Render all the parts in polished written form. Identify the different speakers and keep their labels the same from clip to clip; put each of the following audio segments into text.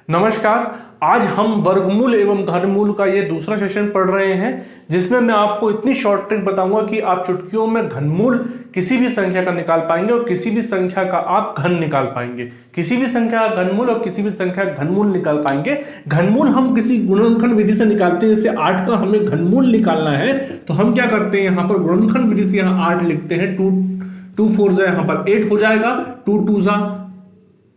Speaker 1: नमस्कार। आज हम वर्गमूल एवं घनमूल का ये दूसरा सेशन पढ़ रहे हैं, जिसमें मैं आपको इतनी शॉर्ट ट्रिक बताऊंगा कि आप चुटकियों में घनमूल किसी भी संख्या का निकाल पाएंगे और किसी भी संख्या का आप घन निकाल पाएंगे। किसी भी संख्या का घनमूल और किसी भी संख्या का घनमूल निकाल पाएंगे। घनमूल हम किसी गुणनखंड विधि से निकालते हैं। जैसे 8 का हमें घनमूल निकालना है तो हम क्या करते हैं, यहाँ पर गुणनखंड विधि से यहाँ 8 लिखते हैं। 2 4 जा यहाँ पर 8 हो जाएगा, 2 2 जा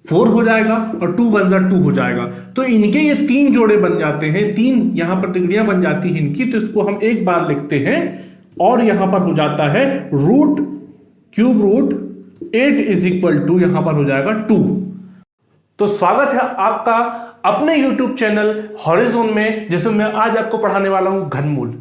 Speaker 1: 4 हो जाएगा और 2 1 जा 2 हो जाएगा। तो इनके ये 3 जोड़े बन जाते हैं, 3 यहां पर तिगड़ियां बन जाती हैं इनकी। तो इसको हम एक बार लिखते हैं और यहां पर हो जाता है root cube root 8 is equal to यहां पर हो जाएगा 2। तो स्वागत है आपका अपने YouTube चैनल हॉरिजॉन में, जिसमें मैं आज आपको पढ़ाने वाला हूं घनमूल।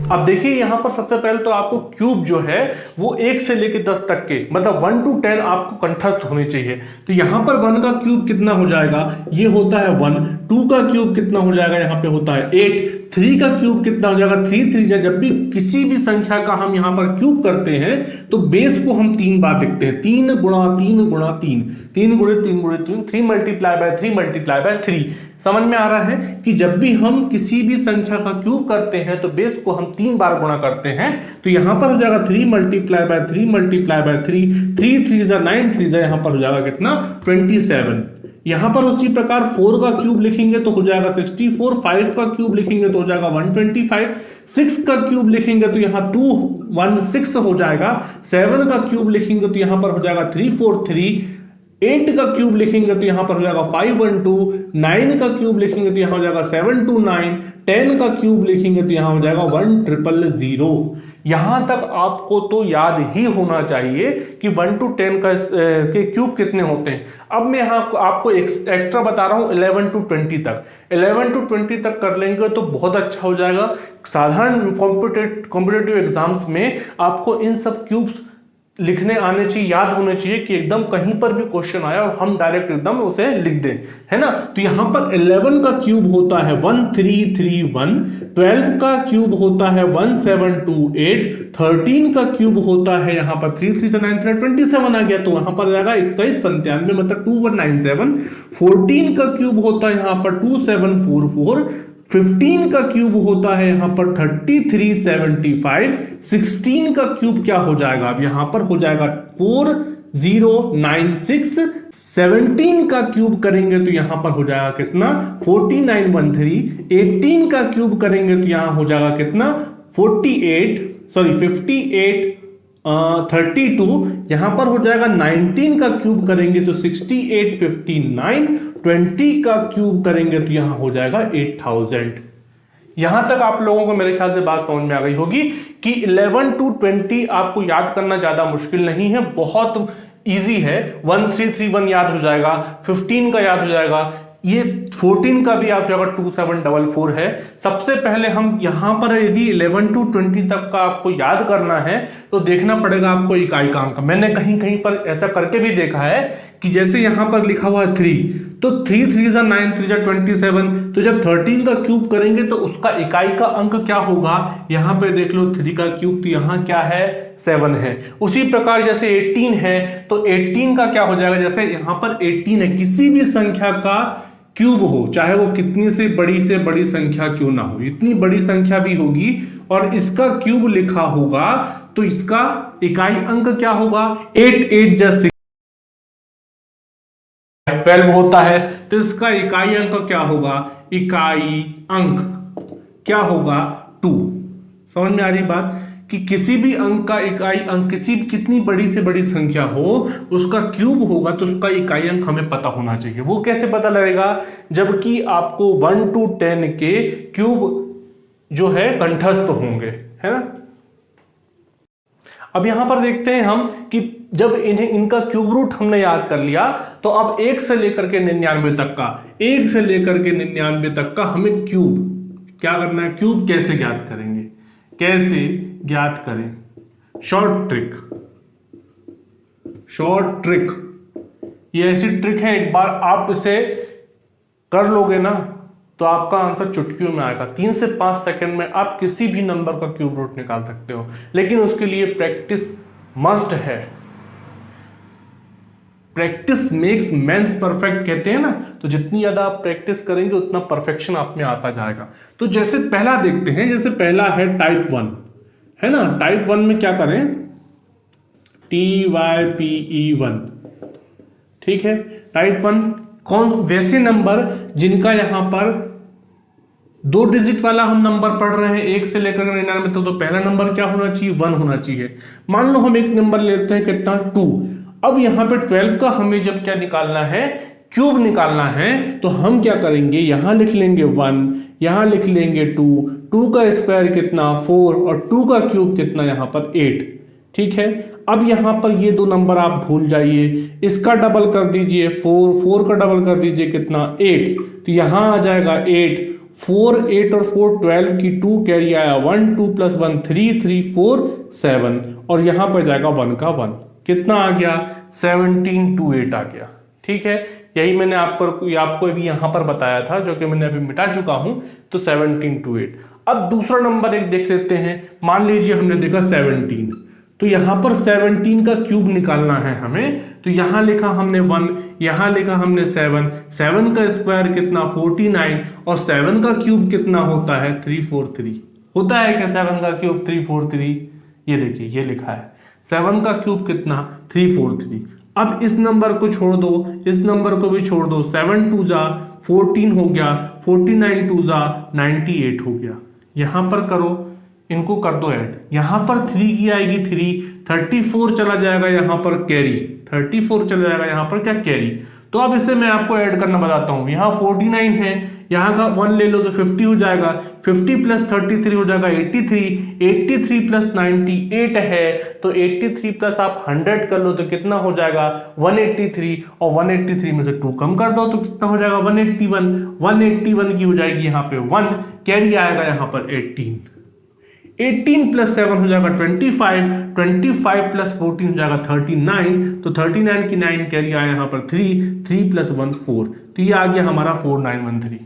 Speaker 1: अब देखिए यहां पर सबसे पहले तो आपको क्यूब जो है वो 1 से लेकर 10 तक के, मतलब 1 to 10 आपको कंठस्थ होने चाहिए। तो यहां पर 1 का क्यूब कितना हो जाएगा, ये होता है 1। 2 का क्यूब कितना हो जाएगा, यहां पे होता है 8। 3 का क्यूब कितना हो जाएगा, 3 3 जा। जब भी किसी भी संख्या का हम यहां पर क्यूब करते हैं तो बेस को हम 3 बार लिखते हैं। 3 गुणा 3 गुणा 3, 3 गुणे 3 गुणे 3, 3 मल्टीप्लाई बाय 3 मल्टीप्लाई बाय 3। समझ में आ रहा है कि जब भी हम किसी भी संख्या का क्यूब करते हैं तो बेस को हम 3 बार गुणा करते हैं। तो यहां पर हो जाएगा 3 मल्टीप्लाई बाय 3 मल्टीप्लाई बाय 3, 3 3 जा 9, 3 जा यहां पर हो जाएगा कितना 27। यहां पर उसी प्रकार 4 का क्यूब लिखेंगे तो हो जाएगा 64। 5 का क्यूब लिखेंगे तो हो जाएगा 125। 6 का क्यूब लिखेंगे तो यहां 216 हो जाएगा। 7 का क्यूब लिखेंगे तो यहां पर हो जाएगा 343। 8 का क्यूब लिखेंगे तो यहां पर हो जाएगा 512। 9 का क्यूब लिखेंगे तो यहां हो जाएगा 729। 10 का क्यूब लिखेंगे तो यहां हो जाएगा 1000। यहां तक आपको तो याद ही होना चाहिए कि 1 to 10 के क्यूब कितने होते हैं। अब मैं यहां आपको एक्स्ट्रा बता रहा हूं 11 to 20 तक। 11 to 20 तक कर लेंगे तो बहुत अच्छा हो जाएगा। साधारण कॉम्पिटेटिव एग्जाम्स में आपको इन सब क्यूब्स लिखने आने चाहिए, याद होने चाहिए कि एकदम कहीं पर भी क्वेश्चन आया और हम डायरेक्ट एकदम उसे लिख दें, है ना। तो यहां पर 11 का क्यूब होता है 1331। 12 का क्यूब होता है 1728। 13 का क्यूब होता है यहां पर 3 3 9 3 27 आ गया, तो वहां पर जाएगा 2197, मतलब 2197। 14 का क्यूब होता है यहां पर 2744। 15 का क्यूब होता है यहां पर 3375। 16 का क्यूब क्या हो जाएगा, अब यहां पर हो जाएगा 4096। 17 का क्यूब करेंगे तो यहां पर हो जाएगा कितना 4913। 18 का क्यूब करेंगे तो यहां हो जाएगा कितना 58 32। यहां पर हो जाएगा 19 का क्यूब करेंगे तो 6859। 20 का क्यूब करेंगे तो यहां हो जाएगा 8000। यहां तक आप लोगों को मेरे ख्याल से बात समझ में आ गई होगी कि 11 to 20 आपको याद करना ज्यादा मुश्किल नहीं है, बहुत इजी है। 1331 याद हो जाएगा, 15 का याद हो जाएगा, ये 14 का भी आप अगर 2744 है। सबसे पहले हम यहां पर यदि 11 to 20 तक का आपको याद करना है तो देखना पड़ेगा आपको इकाई का अंक। मैंने कहीं कहीं पर ऐसा करके भी देखा है कि जैसे यहां पर लिखा हुआ है 3, तो 3 3 जा 9, 3 जा 27। तो जब 13 का क्यूब करेंगे तो उसका इकाई का अंक क्या होगा, यहां पे देख लो 3 का क्यूब, तो यहां क्या है 7 है। उसी प्रकार जैसे 18 है तो 18 का क्या हो जाएगा, जैसे यहां पर 18 है, किसी भी संख्या का क्यूब हो, चाहे वो कितनी से बड़ी संख्या क्यों ना हो, इतनी बड़ी संख्या भी होगी और इसका क्यूब लिखा होगा तो इसका इकाई अंक क्या होगा 8 8 जा 12 होता है। तो इसका इकाई अंक क्या होगा, इकाई अंक क्या होगा 2। समझ में आ रही बात कि किसी भी अंक का इकाई अंक, कितनी बड़ी से बड़ी संख्या हो उसका क्यूब होगा तो उसका इकाई अंक हमें पता होना चाहिए। वो कैसे पता लगेगा, जबकि आपको 1 to 10 के क्यूब जो है कंठस्थ होंगे, है ना। अब यहां पर देखते हैं हम कि जब इनका क्यूब रूट हमने याद कर लिया तो अब 1 से लेकर के 99 तक का, 1 से लेकर के 99 तक का हमें क्यूब क्या करना है, क्यूब कैसे ज्ञात करेंगे, कैसे ज्ञात करें। शॉर्ट ट्रिक, ये ऐसी ट्रिक है, एक बार आप इसे कर लोगे ना तो आपका आंसर चुटकियों में आएगा। 3 से 5 सेकंड में आप किसी भी नंबर का क्यूब रूट निकाल सकते हो, लेकिन उसके लिए प्रैक्टिस मस्ट है। प्रैक्टिस मेक्स मैन्स परफेक्ट कहते हैं ना, तो जितनी ज्यादा आप प्रैक्टिस करेंगे उतना परफेक्शन आप में आता जाएगा। तो जैसे पहला देखते हैं, जैसे पहला है टाइप 1 है ना। टाइप 1 में क्या करें, TYPE1, ठीक है। टाइप 1 कौन वैसे नंबर जिनका यहां पर 2 डिजिट वाला हम नंबर पढ़ रहे हैं 1 से लेकर 99 तक, तो पहला नंबर क्या होना चाहिए, 1 होना चाहिए। मान लो हम एक नंबर लेते हैं कितना, 2। अब यहां पे 12 का हमें जब क्या निकालना है, क्यूब निकालना है, तो हम क्या करेंगे, यहां लिख लेंगे 1, यहां लिख लेंगे 2, 2 का स्क्वायर कितना 4 और 2 का क्यूब कितना यहां पर 8, ठीक है। अब यहां पर ये 2 नंबर आप भूल जाइए, इसका डबल कर दीजिए 4, 4 का डबल कर दीजिए कितना 8, तो यहां आ जाएगा 8, 4, 8 और 4 12 की 2 कैरी आया 1, 2 + 1 3, 3 4 7 और यहां पर जाएगा 1 का 1, कितना आ गया 17 to 8 आ गया, ठीक है। यही मैंने आपको अभी यहां पर बताया था, जो कि मैंने अभी मिटा चुका हूं, तो 17 to 8। अब दूसरा नंबर एक देख लेते हैं। मान लीजिए हमने देखा 17, तो यहां पर 17 का क्यूब निकालना है हमें, तो यहां लिखा हमने 1, यहां लिखा हमने 7, 7 का स्क्वायर कितना 49 और 7 का क्यूब कितना होता है 343, होता है क्या 7 का क्यूब 343, ये देखिए ये लिखा है 7 का क्यूब कितना 343। अब इस नंबर को छोड़ दो, इस नंबर को भी छोड़ दो, 7 2 जा 14 हो गया, 49 2 जा 98 हो गया। यहां पर करो, इनको कर दो ऐड, यहां पर 3 की आएगी 3, 34 चला जाएगा यहां पर कैरी, 34 चला जाएगा यहां पर क्या कैरी। तो अब इसे मैं आपको ऐड करना बताता हूं। यहां 49 है, यहां का 1 ले लो तो 50 हो जाएगा, 50 + 33 हो जाएगा 83, 83 + 98 है, तो 83 प्लस आप 100 कर लो तो कितना हो जाएगा 183, और 183 में से 2 कम कर दो तो कितना हो जाएगा 181, 181 की हो जाएगी यहाँ पे 1, कैरी आएगा यहाँ पर 18, 18 + 7 हो जाएगा 25, 25 + 14 हो जाएगा 39, तो 39 की 9 कैरी आया यहाँ पर 3, 3 + 1 4, तो ये आ गया हमारा 4913।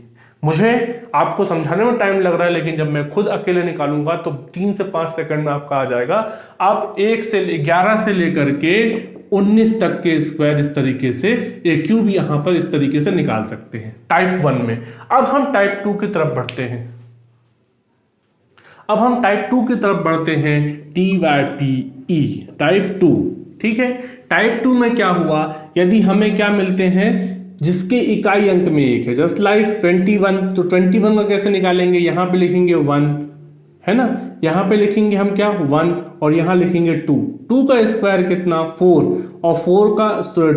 Speaker 1: मुझे आपको समझाने में टाइम लग रहा है, लेकिन जब मैं खुद अकेले निकालूंगा तो 3 से 5 सेकंड में आपका आ जाएगा। आप 11 से लेकर के 19 तक के स्क्वायर इस तरीके से, एक क्यूब यहां पर इस तरीके से निकाल सकते हैं टाइप 1 में। अब हम टाइप 2 की तरफ बढ़ते हैं। अब हम टाइप 2 की तरफ बढ़ते हैं, TYPE टाइप 2, ठीक है। टाइप 2 में क्या हुआ, यदि हमें क्या मिलते हैं जिसके इकाई अंक में 1 है, जस्ट लाइक 21, तो 21 का कैसे निकालेंगे, यहां पे लिखेंगे 1 है ना, यहां पे लिखेंगे हम क्या 1 और यहां लिखेंगे 2, 2 का स्क्वायर कितना 4 और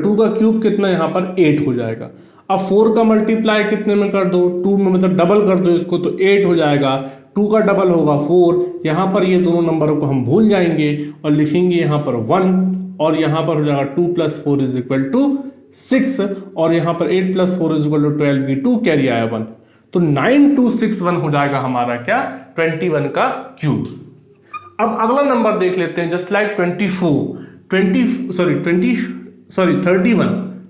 Speaker 1: 2 का क्यूब कितना यहां पर 8 हो जाएगा। अब 4 का मल्टीप्लाई कितने में कर दो, 2 में, मतलब डबल कर दो इसको, तो 8 हो जाएगा, 2 का डबल होगा 4, यहां पर ये दोनों नंबरों को हम भूल जाएंगे और लिखेंगे यहां पर 1 और यहां पर हो जाएगा 2 + 4 = 6 और यहां पर 8 + 4 = 12 की 2 कैरी आया 1, तो 9261 हो जाएगा हमारा क्या 21 का क्यूब। अब अगला नंबर देख लेते हैं, जस्ट लाइक 31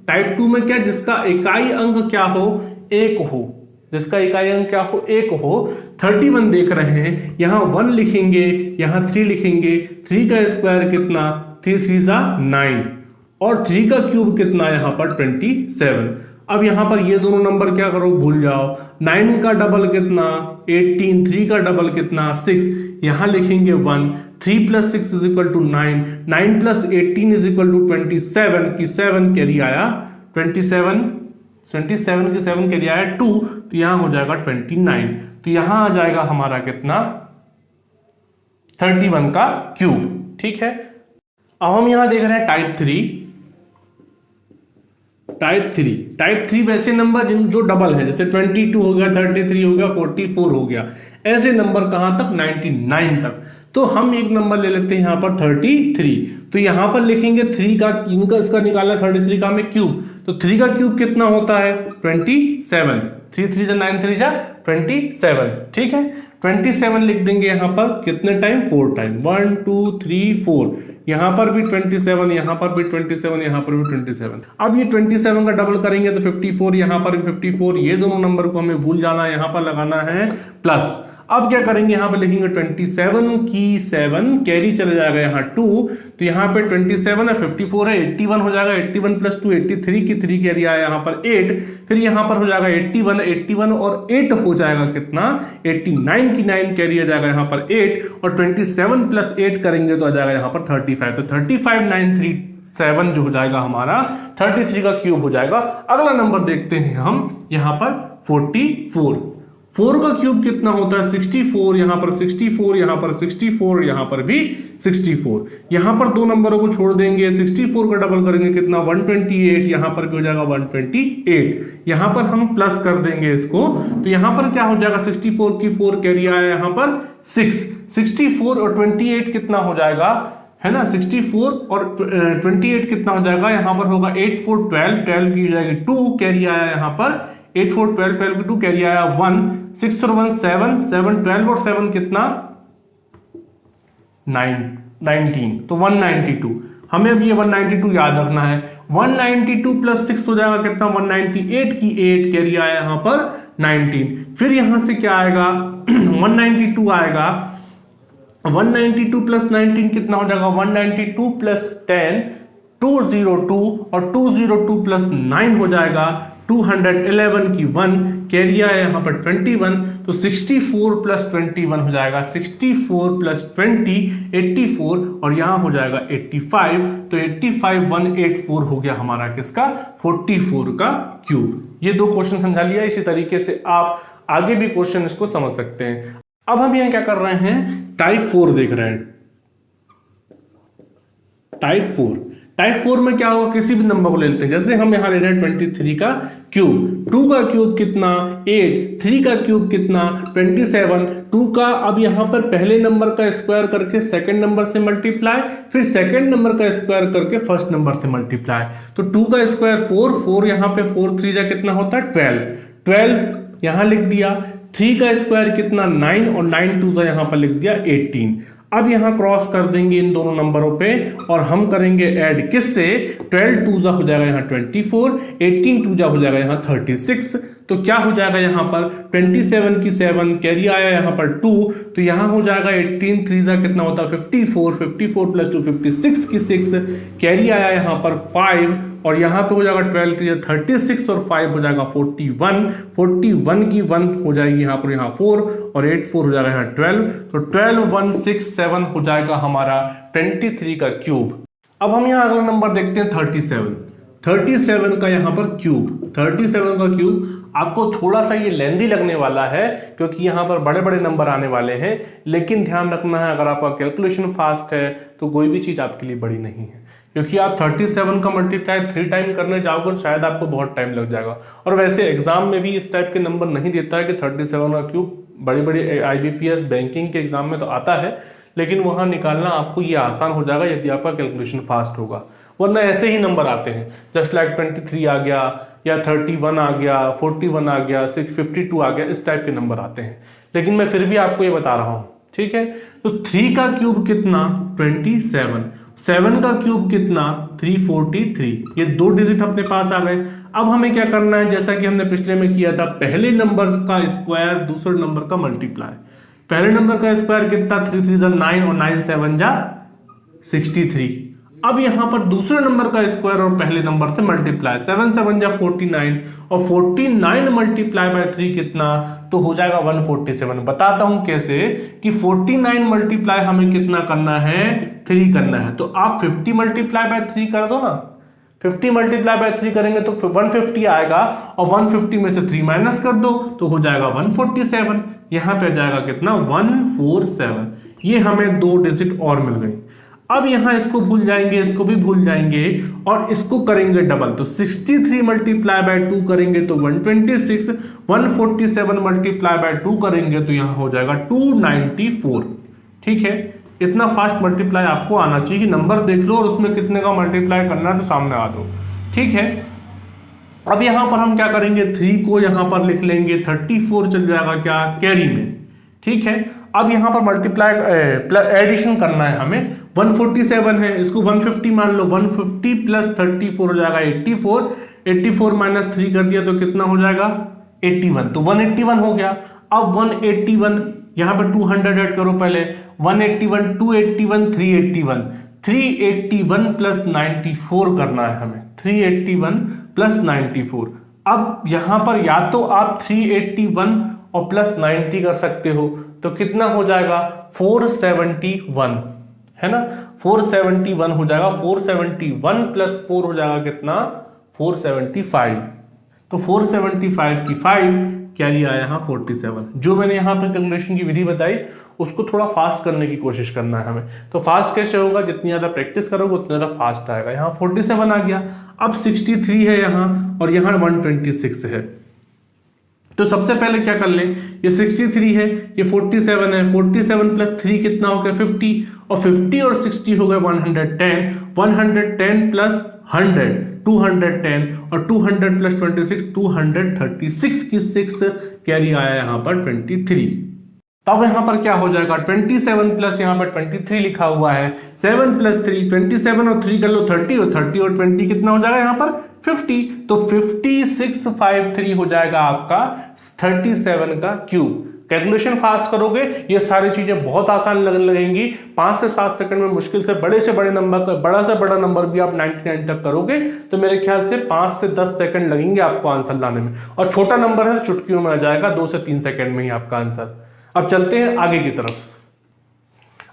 Speaker 1: टाइप 2 में क्या, जिसका इकाई अंक क्या हो 1 हो, जिसका इकाई अंक क्या हो 1 हो। 31 देख रहे हैं, यहां 1 लिखेंगे, यहां 3 लिखेंगे, 3 का स्क्वायर कितना 3 3 9 और 3 का क्यूब कितना यहां पर 27। अब यहां पर ये दोनों नंबर क्या करो, भूल जाओ, 9 का डबल कितना 18, 3 का डबल कितना 6, यहां लिखेंगे 1, 3 + 6 = 9, 9 + 18 = 27 की 7 कैरी आया 27 की 7 कैरी आया 2, तो यहां हो जाएगा 29, तो यहां आ जाएगा हमारा कितना 31 का क्यूब, ठीक है। अब हम यहां देख रहे हैं टाइप 3 वैसे नंबर जो डबल है, जैसे 22 हो गया, 33 हो गया, 44 हो गया, ऐसे नंबर कहां तक 99 तक। तो हम एक नंबर ले लेते हैं यहां पर 33, तो यहां पर लिखेंगे 3 का इसका निकालना 33 का हमें क्यूब, तो 3 का क्यूब कितना होता है 27, 3 3 जा 9 3 जा 27, ठीक है। 27 लिख देंगे यहां पर कितने टाइम 4 टाइम, 1 2 3 4, यहां पर भी 27, यहां पर भी 27, यहां पर भी 27। अब ये 27 का डबल करेंगे तो 54, यहां पर भी 54, ये दोनों नंबर को हमें भूल जाना है, यहां पर लगाना है प्लस। अब क्या करेंगे, यहाँ पे लिखेंगे 27 की 7 कैरी चला जाएगा यहाँ 2, तो यहाँ पे 27 है 54 है 81 हो जाएगा, 81 प्लस 2 83 की 3 कैरी आया यहाँ पर 8, फिर यहाँ पर हो जाएगा 81 और 8 हो जाएगा कितना 89 की 9 कैरी आ जाएगा यहाँ पर 8 और 27 प्लस 8 करेंगे तो आ जाएगा यहाँ पर 35, तो 35937 जो हो जाएगा हमारा 33 का क्यूब हो जाएगा। अगला नंबर देखते हैं हम यहाँ पर 44, 4 का क्यूब कितना होता है 64, यहाँ पर 64, यहाँ पर 64, यहाँ पर भी 64, यहाँ पर दो नंबरों को छोड़ देंगे, 64 का डबल करेंगे कितना 128, यहाँ पर भी हो जाएगा 128, यहाँ पर हम प्लस कर देंगे इसको, तो यहाँ पर क्या हो जाएगा 64 की 4 कैरी आया यहाँ पर 6, 64 और 28 कितना हो जाएगा है ना, 64 और 28 कितना हो जाएगा, यहाँ पर होगा 8 4 12, 12 की हो जाएगी 2 कैरी आया यहाँ पर 8 4 12, 12 की 2 कैरी आया 1, 6 और 1 7, 7 12 और 7 कितना 19, तो 192, हमें अब ये 192 याद रखना है। 192 प्लस 6 हो जाएगा कितना 198 की 8 कैरी आया यहाँ पर 19, फिर यहां से क्या आएगा 192 आएगा, 192 प्लस 19 कितना हो जाएगा 192 प्लस 10 202 और 202 प्लस 9 हो जाएगा 211 की 1 कैरी आया यहाँ पर 21, तो 64 प्लस 21 हो जाएगा 64 प्लस 20 84 और यहाँ हो जाएगा 85, तो 85 184 हो गया हमारा किसका 44 का क्यूब। ये दो क्वेश्चन समझा लिया, इसी तरीके से आप आगे भी क्वेश्चन इसको समझ सकते हैं। अब हम यहाँ क्या कर रहे हैं, टाइप 4 देख रहे हैं। टाइप 4 में क्या होगा, किसी भी नंबर को ले लेते हैं, जैसे हम यहाँ ले रहे हैं 23 का क्यूब, 2 का क्यूब कितना 8, 3 का क्यूब कितना 27, 2 का अब यहाँ पर पहले नंबर का स्क्वायर करके सेकंड नंबर से मल्टीप्लाई, फिर सेकंड नंबर का स्क्वायर करके फर्स्ट नंबर से मल्टीप्लाई, तो 2 का स्क्वायर 4, 4 यहाँ पे 4 3 जा कितना होता है 12, 12 यहाँ लिख दिया, 3 का स्क्वायर कितना 9 और 9 2 का यहाँ पर लिख दिया 18। अब यहाँ क्रॉस कर देंगे इन दोनों नंबरों पे और हम करेंगे ऐड किससे, 12 2 जा हो जाएगा यहाँ 24, 18 2 जा हो जाएगा यहाँ 36, तो क्या हो जाएगा यहाँ पर 27 की 7 कैरी आया यहाँ पर 2, तो यहाँ हो जाएगा 18 3 जा कितना होता है 54, 54 प्लस 2 56 की 6 कैरी आया यहाँ पर 5 और यहाँ पे हो जाएगा 12 3 36 और 5 हो जाएगा 41, 41 की 1 हो जाएगी यहाँ पर यहाँ 4 और 8 4 हो जाएगा यहाँ 12, तो 12 1 6 7 हो जाएगा हमारा 23 का क्यूब। अब हम यहाँ अगला नंबर देखते हैं 37 का यहाँ पर क्यूब, 37 का क्यूब आपको थोड़ा सा ये लेंदी लगने वाला है क्योंकि यहाँ पर बड़े बड़े नंबर आने वाले हैं, लेकिन ध्यान रखना है अगर आपका कैलकुलेशन फास्ट है तो कोई भी चीज आपके लिए बड़ी नहीं है, क्योंकि आप 37 का मल्टीप्लाई 3 टाइम करने जाओगे शायद आपको बहुत टाइम लग जाएगा। और वैसे एग्जाम में भी इस टाइप के नंबर नहीं देता है कि 37 का क्यूब, बड़ी बड़ी IBPS बैंकिंग के एग्जाम में तो आता है, लेकिन वहां निकालना आपको ये आसान हो जाएगा यदि आपका कैलकुलेशन फास्ट होगा, वरना ऐसे ही नंबर आते हैं जस्ट लाइक 23 आ गया या 31 आ गया, 41 आ गया, 652 आ गया, इस टाइप के नंबर आते हैं, लेकिन मैं फिर भी आपको ये बता रहा हूं, ठीक है। तो 3 का क्यूब कितना 27, 7 का क्यूब कितना 343, ये 2 डिजिट अपने पास आ गए। अब हमें क्या करना है, जैसा कि हमने पिछले में किया था, पहले नंबर का स्क्वायर दूसरे नंबर का मल्टीप्लाई, पहले नंबर का स्क्वायर कितना 3 3 जा 9 और 9 7 जा 63। अब यहां पर दूसरे नंबर का स्क्वायर और पहले नंबर से मल्टीप्लाई, 7 7 जा 49 और 49 मल्टीप्लाई बाय 3 कितना, तो हो जाएगा 147। बताता हूं कैसे कि 49 मल्टीप्लाई हमें कितना करना है 3 करना है, तो आप 50 मल्टीप्लाई बाय 3 कर दो ना, 50 मल्टीप्लाई बाय 3 करेंगे तो 150 आएगा और 150 में से 3 माइनस कर दो तो हो जाएगा 147, यहां पे जाएगा कितना 147, ये हमें 2 डिजिट और मिल गई। अब यहां इसको भूल जाएंगे, इसको भी भूल जाएंगे और इसको करेंगे डबल, तो 63 मल्टीप्लाई बाय 2 करेंगे तो 126, 147 मल्टीप्लाई बाय 2 करेंगे तो यहां हो जाएगा 294। ठीक है, इतना फास्ट मल्टीप्लाई आपको आना चाहिए कि नंबर देख लो और उसमें कितने का मल्टीप्लाई करना है तो सामने आ दो। ठीक है, अब यहां पर हम क्या करेंगे, 3 को यहां पर लिख लेंगे, 34 चल जाएगा क्या कैरी में। ठीक है, अब यहां पर मल्टीप्लाई एडिशन करना है हमें, 147 है, इसको 150 मान लो, 150 प्लस 34 हो जाएगा 84, 84 माइनस 3 कर दिया तो कितना हो जाएगा 81, तो 181 हो गया। अब 181 यहाँ पर 200 ऐड करो पहले, 181, 281, 381, 381 प्लस 94 करना है हमें, 381 प्लस 94। अब यहां पर या तो आप 381 और प्लस 90 कर सकते हो, तो कितना हो जाएगा 471, है ना, 471 हो जाएगा। 471 प्लस 4 हो जाएगा कितना, 475। तो 475 की 5 क्या लिया यहाँ 47। जो मैंने यहाँ पर कैलकुलेशन की विधि बताई उसको थोड़ा फास्ट करने की कोशिश करना है हमें। तो फास्ट कैसे होगा, जितनी ज्यादा प्रैक्टिस करोगे उतना ज्यादा फास्ट आएगा। यहाँ 47 आ गया, अब 63 है यहाँ, और यहाँ 126 है। तो सबसे पहले क्या कर लें, ये 63 है, ये 47 है, 47 प्लस 3 कितना हो गया 50, और 50 और 60 हो गए 110, 110 प्लस 100 210, और 200 प्लस 26 236 की 6 कैरी आया यहाँ पर 23। तब यहां पर क्या हो जाएगा, 27 प्लस यहाँ पर 23 लिखा हुआ है, 7 प्लस 3 27 और 3 कर लो 30, और 30 और 20 कितना हो जाएगा यहाँ पर 50। तो 5653 हो जाएगा आपका 37 का क्यूब। कैलकुलेशन फास्ट करोगे ये सारी चीजें बहुत आसान लगने लगेंगी। 5 से 7 सेकंड में मुश्किल से बड़े से बड़े नंबर का बड़ा से बड़ा नंबर भी आप 99 तक करोगे तो मेरे ख्याल से 5 से 10 सेकंड लगेंगे आपको आंसर लाने में, और छोटा नंबर है चुटकियों में आ जाएगा, 2 से 3 सेकंड में ही आपका आंसर। अब चलते हैं आगे की तरफ।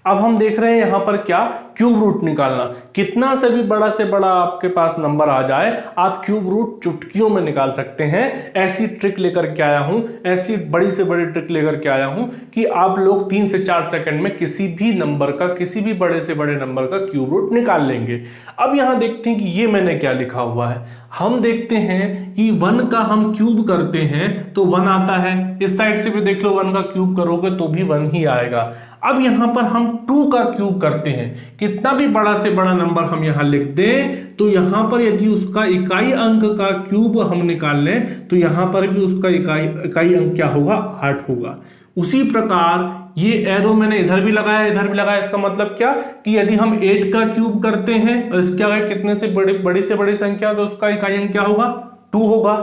Speaker 1: अब हम देख रहे हैं यहां पर क्या, क्यूब रूट निकालना। कितना से भी बड़ा से बड़ा आपके पास नंबर आ जाए आप क्यूब रूट चुटकियों में निकाल सकते हैं। ऐसी ट्रिक लेकर के आया हूं, ऐसी बड़ी से बड़ी ट्रिक लेकर के आया हूं कि आप लोग 3 से 4 सेकंड में किसी भी नंबर का, किसी भी बड़े से बड़े नंबर का क्यूब रूट निकाल लेंगे। अब यहां देखते हैं कि ये मैंने क्या लिखा हुआ है। हम देखते हैं कि 1 का हम क्यूब करते हैं तो 1 आता है, इस साइड से भी देख लो 1 का क्यूब करोगे तो भी 1 ही आएगा। अब यहां पर हम 2 का क्यूब करते हैं, कितना भी बड़ा से बड़ा नंबर हम यहां लिख दें तो यहां पर यदि उसका इकाई अंक का क्यूब हम निकाल लें तो यहां पर भी उसका इकाई अंक क्या होगा 8 होगा। उसी प्रकार ये एरो मैंने इधर भी लगाया इधर भी लगाया, इसका मतलब क्या कि यदि हम 8 का क्यूब करते हैं और इसके आगे कितने से बड़ी से बड़ी संख्या तो उसका इकाई अंक क्या होगा 2 होगा।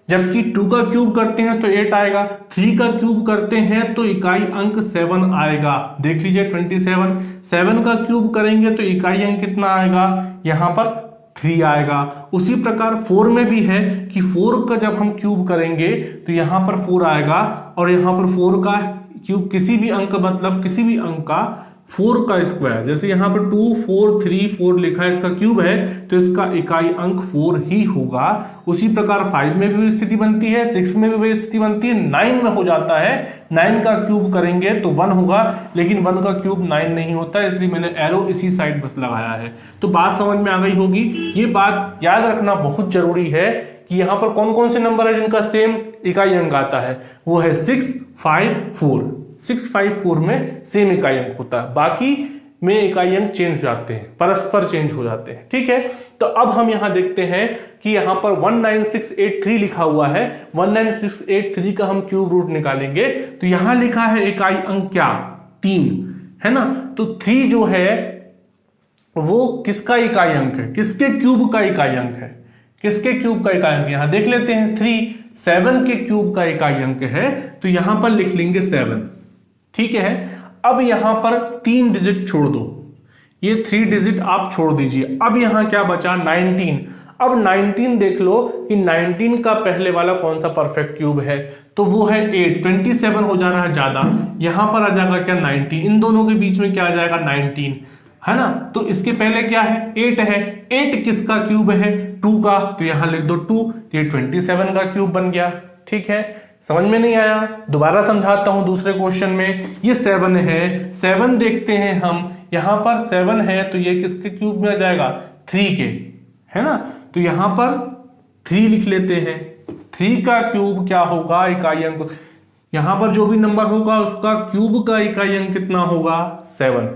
Speaker 1: जबकि 2 का क्यूब करते हैं तो 8 आएगा, 3 का क्यूब करते हैं तो इकाई अंक 7 आएगा। देख लीजिए 27, 7 का क्यूब करेंगे तो इकाई अंक कितना आएगा यहां पर 3 आएगा। उसी प्रकार 4 में भी है कि 4 का जब हम क्यूब करेंगे तो यहां पर 4 आएगा, और यहां पर 4 का क्यूब किसी भी अंक मतलब किसी भी अंक का 4 का स्क्वायर, जैसे यहां पर 2 4 3 4 लिखा है, इसका क्यूब है तो इसका इकाई अंक 4 ही होगा। उसी प्रकार 5 में भी वही स्थिति बनती है, 6 में भी वही स्थिति बनती है, 9 में हो जाता है। 9 का क्यूब करेंगे तो 1 होगा, लेकिन 1 का क्यूब 9 नहीं होता, इसलिए मैंने एरो इसी साइड बस लगाया है। तो बात समझ में आ गई होगी। ये बात याद रखना बहुत जरूरी है कि यहाँ पर कौन कौन से नंबर है जिनका सेम इकाई अंक आता है, वो है 6 5 4। 6 5 4 में सेम इकाई अंक होता है, बाकी में इकाई अंक चेंज हो जाते हैं, परस्पर चेंज हो जाते हैं। ठीक है, तो अब हम यहां देखते हैं कि यहां पर 19683 लिखा हुआ है, 19683 का हम क्यूब रूट निकालेंगे तो यहां लिखा है इकाई अंक क्या 3 है ना। तो 3 जो है वो किसका इकाई अंक है, किसके क्यूब का इकाई अंक है, किसके क्यूब का इकाई अंक यहां देख लेते हैं। 3 7 के क्यूब का इकाई अंक है तो यहां पर लिख लेंगे 7। ठीक है, अब यहां पर 3 डिजिट छोड़ दो, ये 3 डिजिट आप छोड़ दीजिए। अब यहां क्या बचा 19। अब 19 देख लो कि 19 का पहले वाला कौन सा परफेक्ट क्यूब है, तो वो है 8। 27 हो जा रहा है ज्यादा, यहां पर आ जाएगा क्या 90, इन दोनों के बीच में क्या आ जाएगा 19 है ना। तो इसके पहले क्या है 8 है, 8 किसका क्यूब है 2 का, तो यहां लिख दो 2, तो ये 27 का क्यूब बन गया। ठीक है, समझ में नहीं आया दोबारा समझाता हूं दूसरे क्वेश्चन में। ये 7 है, 7 देखते हैं हम, यहां पर 7 है तो ये किसके क्यूब में आ जाएगा 3 के, है ना। तो यहां पर 3 लिख लेते हैं, 3 का क्यूब क्या होगा इकाई अंक, यहां पर जो भी नंबर होगा उसका क्यूब का इकाई अंक कितना होगा 7।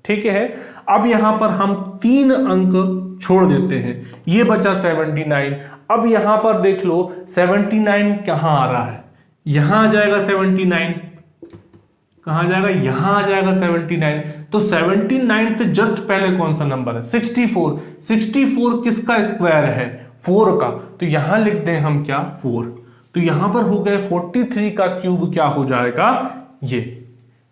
Speaker 1: ठीक है, अब यहां पर हम 3 अंक छोड़ देते हैं, ये बचा 79। अब यहां पर देख लो 79 कहां आ रहा है, यहां आ जाएगा 79, कहां जाएगा यहां आ जाएगा 79। तो 79 से जस्ट पहले कौन सा नंबर है 64। 64 किसका स्क्वायर है 4 का, तो यहां लिख दें हम क्या 4। तो यहां पर हो गए 43 का क्यूब क्या हो जाएगा ये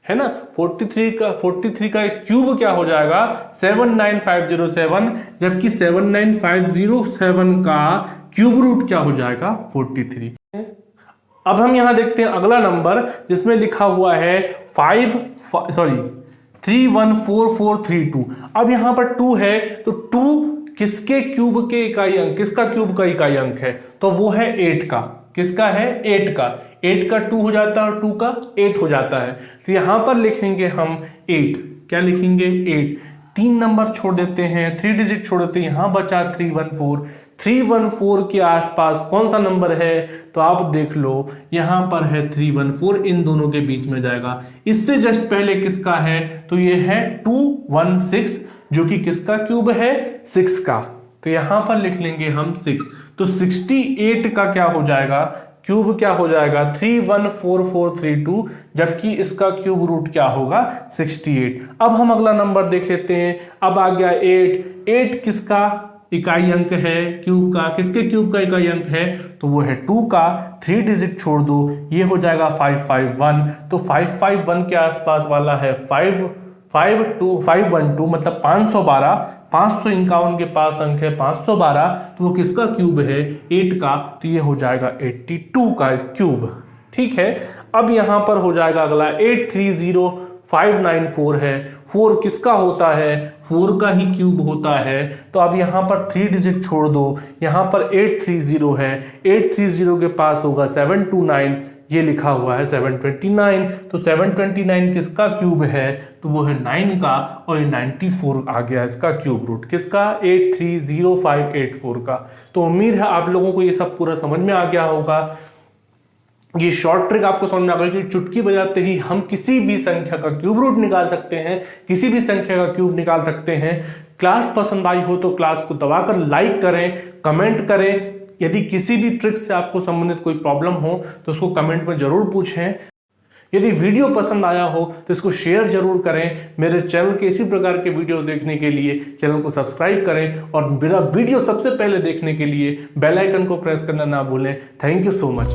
Speaker 1: है ना। 43 का क्यूब क्या हो जाएगा 79507, जबकि 79507 का क्यूब रूट क्या हो जाएगा 43। अब हम यहां देखते हैं अगला नंबर जिसमें लिखा हुआ है 314432। अब यहां पर 2 है तो 2 किसके क्यूब के इकाई अंक, किसका क्यूब का इकाई अंक है, तो वो है 8 का। किसका है 8 का। 8 का 2 हो जाता है और 2 का 8 हो जाता है। तो यहां पर लिखेंगे हम 8। क्या लिखेंगे 8। 3 नंबर छोड़ देते हैं, 3 डिजिट छोड़ देते हैं, यहां बचा 314। 314 के आसपास कौन सा नंबर है, तो आप देख लो यहां पर है 314, इन दोनों के बीच में जाएगा। इससे जस्ट पहले किसका है, तो ये है 216, जो कि किसका क्यूब है 6 का। तो यहां पर लिख लेंगे हम 6। तो 68 का क्या हो जाएगा क्यूब, क्या हो जाएगा 314432, jabki इसका क्यूब रूट क्या होगा 68। अब हम अगला नंबर देख लेते हैं। अब आ गया 8 किसका इकाई अंक है क्यूब का, किसके क्यूब का इकाई अंक है, तो वो है 2 का। 3 डिजिट छोड़ दो, ये हो जाएगा 551। तो 551 के आसपास वाला है 512 मतलब 512। 551 के पास अंक है 512, तो वो किसका क्यूब है 8 का। तो ये हो जाएगा 82 का क्यूब। ठीक है। अब यहां पर हो जाएगा अगला 830594 है। 4 किसका होता है, 4 का ही क्यूब होता है। तो अब यहां पर 3 डिजिट छोड़ दो, यहां पर 830 है। 830 के पास होगा 729, ये लिखा हुआ है 729। तो 729 किसका क्यूब है, तो वो है 9 का, और 94 आ गया इसका क्यूब रूट, किसका 830584 का। तो उम्मीद है आप लोगों को ये सब पूरा समझ में आ गया होगा। ये शॉर्ट ट्रिक आपको समझ में आ गई कि चुटकी बजाते ही हम किसी भी संख्या का क्यूब रूट निकाल सकते हैं, किसी भी संख्या का क्यूब निकाल सकते हैं। क्लास पसंद आई हो तो क्लास को दबाकर लाइक करें, कमेंट करें। यदि किसी भी ट्रिक से आपको संबंधित कोई प्रॉब्लम हो तो उसको कमेंट में जरूर पूछें। यदि वीडियो पसंद आया हो तो इसको शेयर जरूर करें। मेरे चैनल के इसी प्रकार के वीडियो देखने के लिए चैनल को सब्सक्राइब करें, और मेरा वीडियो सबसे पहले देखने के लिए बेल आइकन को प्रेस करना ना भूलें। Thank you so much.